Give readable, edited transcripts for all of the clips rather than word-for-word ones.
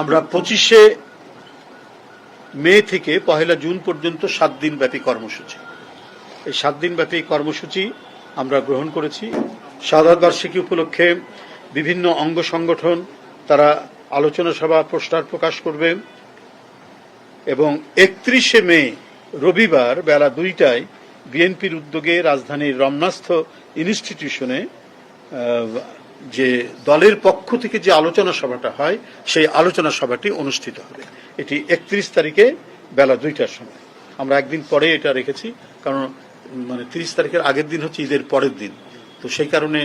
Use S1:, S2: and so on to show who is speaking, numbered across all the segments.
S1: আমরা 25শে মে থেকে 1 জুন পর্যন্ত 7 দিন ব্যাপী কর্মসূচি, এই 7 দিন ব্যাপী কর্মসূচি আমরা গ্রহণ করেছি। শাহাদাত বার্ষিকী উপলক্ষে বিভিন্ন অঙ্গ সংগঠন তারা আলোচনা সভা পোস্টার প্রকাশ করবে এবং 31শে মে রবিবার বেলা 2টায় বিএনপির উদ্যোগে রাজধানীর রমনাস্থ ইনস্টিটিউশনে যে দলের পক্ষ থেকে যে আলোচনা সভাটা হয় সেই আলোচনা সভাটি অনুষ্ঠিত হবে। এটি 31 তারিখে বেলা 2টার সময়। আমরা একদিন পরে এটা রেখেছি, কারণ 30 তারিখের আগের দিন হচ্ছে ঈদের পরের দিন, তো সেই কারণে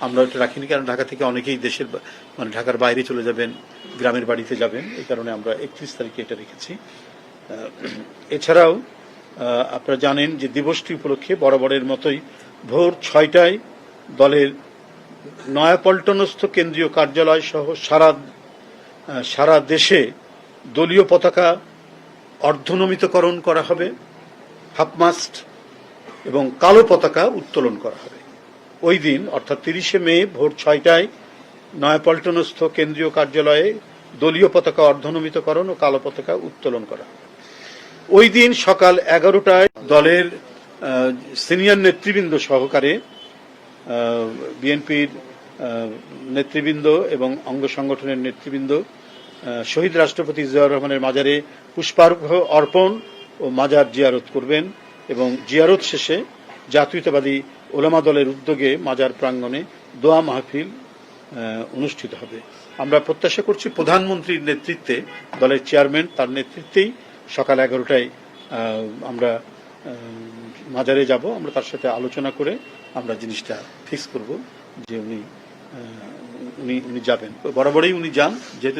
S1: আমরা এটা রাখিনি। কারণ ঢাকা থেকে অনেকেই দেশের ঢাকার বাইরে চলে যাবেন, গ্রামের বাড়িতে যাবেন, এই কারণে আমরা 31 তারিখে এটা রেখেছি। এছাড়াও আপনারা জানেন যে দিবসটি উপলক্ষে বরাবরের মতোই ভোর 6টায় দলের নয়াপল্টনস্থ কেন্দ্রীয় কার্যালয় সহ সারা দেশে দলীয় পতাকা অর্ধনমিতকরণ করা হবে, হাফমাস্ট এবং কালো পতাকা উত্তোলন করা হবে। ওই দিন অর্থাৎ 30শে মে ভোর 6টায় নয়াপল্টনস্থ কেন্দ্রীয় কার্যালয়ে দলীয় পতাকা অর্ধনমিতকরণ ও কালো পতাকা উত্তোলন করা হবে। ওই দিন সকাল 11টায় দলের সিনিয়র নেতৃবৃন্দ সহকারে বিএনপির নেতৃবৃন্দ এবং অঙ্গ সংগঠনের নেতৃবৃন্দ শহীদ রাষ্ট্রপতি জিয়াউর রহমানের মাজারে পুষ্পার্ঘ্য অর্পণ ও মাজার জিয়ারত করবেন এবং জিয়ারত শেষে জাতীয়তাবাদী ওলামা দলের উদ্যোগে মাজার প্রাঙ্গণে দোয়া মাহফিল অনুষ্ঠিত হবে। আমরা প্রত্যাশা করছি প্রধানমন্ত্রীর নেতৃত্বে, দলের চেয়ারম্যান তার নেতৃত্বেই সকাল 11টায় আমরা মাজারে যাব। আমরা তার সাথে আলোচনা করে আমরা জিনিসটা ফিক্স করব যে উনি যাবেন। বরাবরই উনি যান, যেহেতু